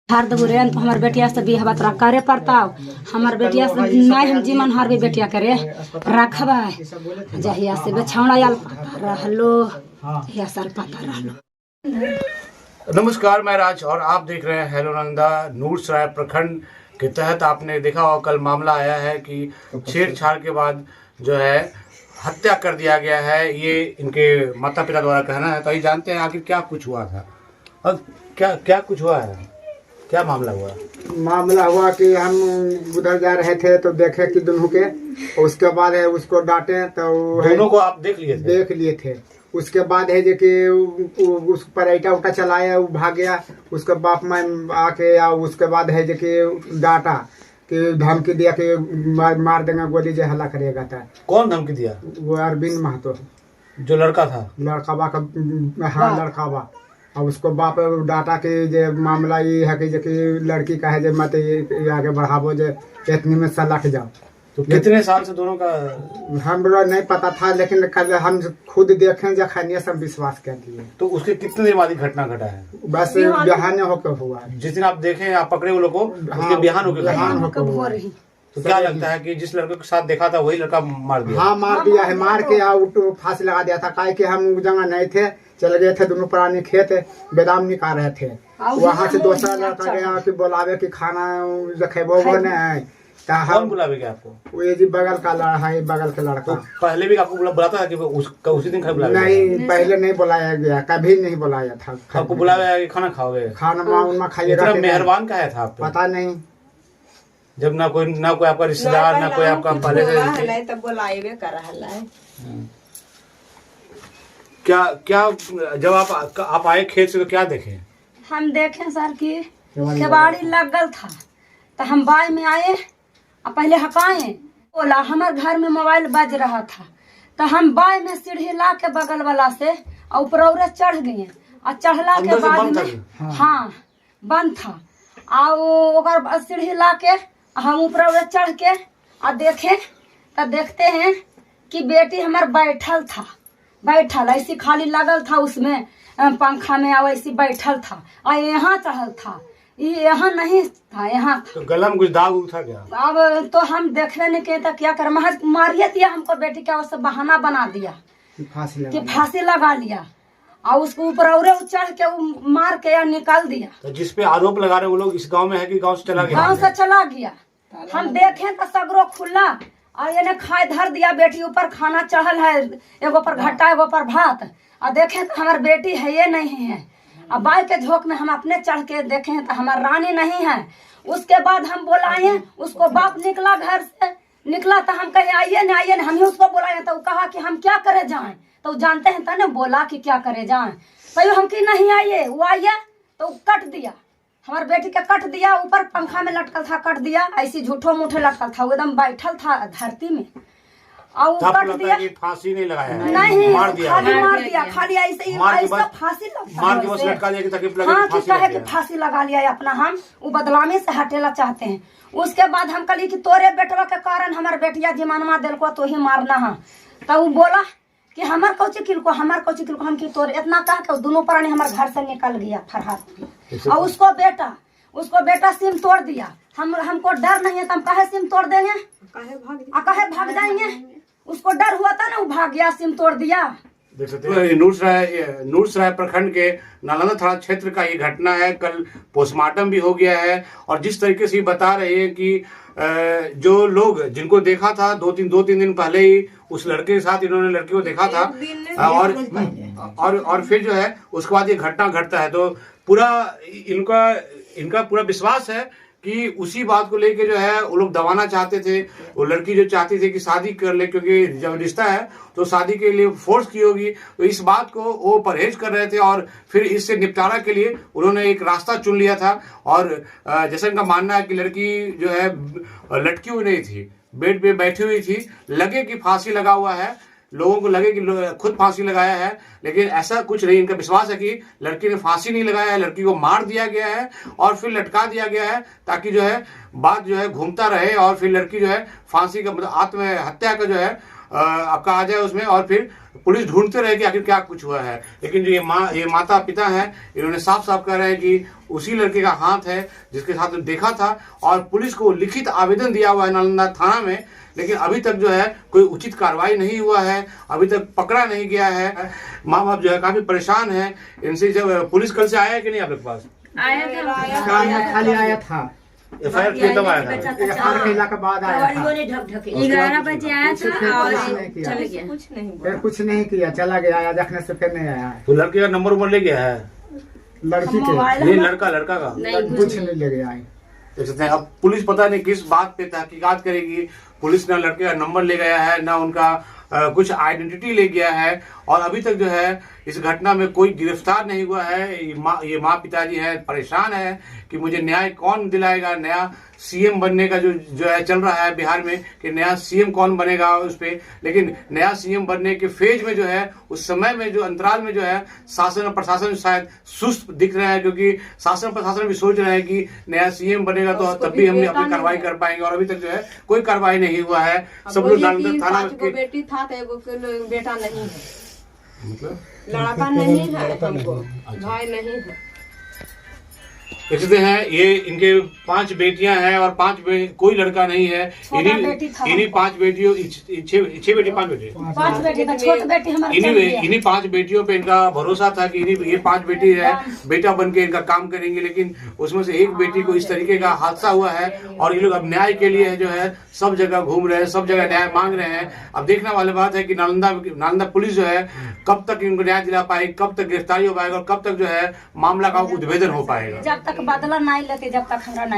हार दबुरे तो हमार बेटिया से बिहाव तोरा करे पड़ता। हमार बेटिया से नहीं हम जीवन हार भी बेटिया करे रखबा जहिया से बेछौड़ा आल पता रहलो जहिया साल पता रहलो। नमस्कार, मैं राज और आप देख रहे हैं हेलो नंदा। नूरसराय प्रखंड के तहत आपने देखा होगा कल मामला आया है कि छेड़छाड़ के बाद जो है हत्या कर दिया गया है, ये इनके माता पिता द्वारा कहना है। तो ये जानते हैं आखिर क्या कुछ हुआ था और क्या कुछ हुआ है, क्या मामला हुआ? मामला हुआ कि हम उधर जा रहे थे तो देखे कि दोनों के, उसके बाद है उसको डांटे तो दोनों को आप देख लिए थे? देख लिए थे। उसके बाद है जो कि उस पर ईटा उटा चलाया, वो भाग गया। उसके बाप में आके या उसके बाद है जो कि डांटा कि धमकी दिया कि मार देंगे गोली जो हल्ला करेगा था। कौन धमकी दिया? वो अरविंद महतो जो लड़का था, लड़कावा का। हाँ, लड़कावा। और उसको बाप डाटा के जे मामला ये है कि लड़की का है जो मत आगे बढ़ावो जो इतनी में सलाह के जाओ। तो कितने साल से दोनों का? हमरा नहीं पता था, लेकिन हम खुद देखें जखनिया सब विश्वास कर दिए। तो उसके कितने देर बाद घटना घटा है? बस बिहान होकर हुआ। जिस दिन आप देखें, आप पकड़े वो लोग को, उसके बिहान होकर हुआ। तो क्या लगता है कि जिस लड़के के साथ देखा था वही लड़का मार दिया? हाँ, मार दिया है। मार के फांसी लगा दिया था। काहे कि हम जगह नहीं थे, चले गए थे दोनों पुराने खेत बेदाम निकाल रहे थे। वहाँ से दूसरा लड़का गया कि बुलावे कि खाना रखेबो वो नहीं। कौन बुलावे गया आपको? वो जी बगल का लड़का है, बगल का लड़का। तो पहले भी आपको बुलाता था कि उसी दिन बुलाया? नहीं, पहले नहीं बुलाया गया, कभी नहीं बुलाया था। आपको बुलाया कि खाना खाओगे? खाना उनमें खाइएगा। मेहरबान का है था आप? पता नहीं, जब ना कोई आपका रिश्तेदार ना कोई आपका पहले से तब बुलाएबे कर रहा है। क्या जब आप आए खेत से तो क्या देखे? हम देखे सर की केवाड़ी लगल था तो हम बाई में आए और पहले हकाए बोला हमारे घर में मोबाइल बज रहा था तो हम बाई में सीढ़ी ला के बगल वाला से और ऊपर चढ़ गए और चढ़ला के बाद में हाँ बंद था और सीढ़ी ला के हम ऊपर चढ़ के और देखे तो देखते हैं कि बेटी हमार बैठल ऐसी खाली लगल था, उसमें पंखा में वैसी बैठल था और यहाँ चढ़ल था, ये यहाँ नहीं था, यहाँ था। तो गला में कुछ दाग उग था क्या? अब तो हम देखने नहीं के तो क्या कर, मारिए दिया हमको बेटी का, उससे बहाना बना दिया कि फांसी लगा लिया और उसको ऊपर और चढ़ के मार के या निकाल दिया। तो जिस पे आरोप लगा रहे वो लोग इस गांव में है कि गांव से चला गया? गाँव से चला गया। हम देखे तो सगरो खुला और ये खाए धर दिया। बेटी ऊपर खाना चढ़ल है, एगो पर घट्टा एगो पर भात, और देखे तो हमारी बेटी है ये नहीं है। अब बाई के झोंक में हम अपने चढ़ के देखे तो हमारी रानी नहीं है। उसके बाद हम बुलाए, उसको बाप निकला घर से, निकला तो हम कहे आइए न आइए न, हम ही उसको बुलाए तो कहा कि हम क्या करे जाएं। तो जानते हैं तो बोला कि क्या करे जाएं, तो हम कि नहीं आइए। वो आइए तो कट दिया, हमारे बेटी का कट दिया, ऊपर पंखा में लटकल था कट दिया, ऐसी झूठो मूठे लटकल था, एकदम बैठल था धरती में और कट दिया। फांसी नहीं लगाया? नहीं, मार दिया, खाली ऐसे फांसी मार के बस लटका दिया कि तकलीफ लगे। हाँ, कहे कि फांसी लगा लिया अपना, हम वो बदलामी से हटेला चाहते हैं। उसके बाद हम कही कि तोरे बेटवा के कारण हमारे बेटिया जीमानमा दिल को तो ही मारना है। तो वो बोला कि हमार कौची किल को हम की तोरे इतना कह के दोनों प्राणी हमारे घर से निकल गया फरहाद। और उसको बेटा सिम तोड़ दिया। हमको डर नहीं है तो हम कहे सिम तोड़ देंगे, कहे भाग जाएंगे। उसको डर हुआ था ना, वो भाग गया, सिम तोड़ दिया। देख सकते हैं नूरसराय प्रखंड के नालंदा थाना क्षेत्र का ये घटना है। कल पोस्टमार्टम भी हो गया है और जिस तरीके से बता रहे हैं कि जो लोग जिनको देखा था दो तीन दिन पहले ही उस लड़के के साथ इन्होंने लड़की को देखा था और फिर जो है उसके बाद ये घटना घटता है। तो पूरा इनका पूरा विश्वास है कि उसी बात को लेके जो है वो लोग दबाना चाहते थे। वो लड़की जो चाहती थी कि शादी कर ले, क्योंकि जब रिश्ता है तो शादी के लिए फोर्स की होगी, तो इस बात को वो परहेज कर रहे थे और फिर इससे निपटारा के लिए उन्होंने एक रास्ता चुन लिया था। और जैसा इनका मानना है कि लड़की जो है लटकी हुई नहीं थी, बेड पे बैठी हुई थी, लगे कि फांसी लगा हुआ है, लोगों को लगे कि खुद फांसी लगाया है, लेकिन ऐसा कुछ नहीं। इनका विश्वास है कि लड़की ने फांसी नहीं लगाया है, लड़की को मार दिया गया है और फिर लटका दिया गया है ताकि जो है बात जो है घूमता रहे और फिर लड़की जो है फांसी का मतलब आत्महत्या का जो है आपका आ जाए उसमें और फिर पुलिस ढूंढते रहे कि आखिर क्या कुछ हुआ है। लेकिन जो ये माता पिता हैं, इन्होंने साफ साफ कह रहे हैं कि उसी लड़के का हाथ है जिसके साथ देखा था, और पुलिस को लिखित आवेदन दिया हुआ है नालंदा थाना में, लेकिन अभी तक जो है कोई उचित कार्रवाई नहीं हुआ है, अभी तक पकड़ा नहीं गया है। माँ बाप जो है काफी परेशान है इनसे। जब पुलिस कल से आया है कि नहीं आपके पास? काम में खाली आया था, एफआईआर किया तब आया था? एफआईआर केला के बाद आया था। 11 बजे आया था और चल गया। कुछ नहीं हुआ। फिर कुछ नहीं किया, चला गया, आया देखने से फिर नहीं आया है। तो लड़के का नंबर उम्र ले गया है? लड़की के नहीं, लड़का का कुछ नहीं ले गया है। देख सकते हैं। अब पुलिस पता नहीं किस बात पे तहकीकात करेगी। पुलिस ना लड़के का नंबर ले गया है, ना उनका कुछ आइडेंटिटी ले गया है, और अभी तक जो है इस घटना में कोई गिरफ्तार नहीं हुआ है। ये माँ पिताजी हैं, परेशान है कि मुझे न्याय कौन दिलाएगा। नया सीएम बनने का जो है चल रहा है बिहार में कि नया सीएम कौन बनेगा उस पे, लेकिन नया सीएम बनने के फेज में जो है, उस समय में जो अंतराल में जो है, शासन और प्रशासन शायद सुस्त दिख रहे हैं, क्योंकि शासन प्रशासन भी सोच रहे हैं कि नया सीएम बनेगा तो तब भी हम अपनी कार्रवाई कर पाएंगे, और अभी तक जो है कोई कार्रवाई नहीं हुआ है। सब लोग नालंदा थाना के बेटी था तो एगो बेटा नहीं है, मतलब लड़का नहीं है, हमको भाई नहीं है। देखते हैं ये इनके 5 बेटियां हैं और 5 कोई लड़का नहीं है। इन्हीं 5 बेटियों 6 बेटी 5 बेटे इन्हीं 5 बेटियों पे इनका भरोसा था कि ये 5 बेटी है, बेटा बन के इनका काम करेंगे, लेकिन उसमें से एक बेटी को इस तरीके का हादसा हुआ है, और ये लोग अब न्याय के लिए जो है सब जगह घूम रहे हैं, सब जगह न्याय मांग रहे हैं। अब देखने वाली बात है कि नालंदा पुलिस जो है कब तक इनको न्याय दिला पाएगी, कब तक गिरफ्तारी हो पाएगा, और कब तक जो है मामला का उद्भेदन हो पाएगा। जब तक बदला नहीं लेते, जब तक हमरा नहीं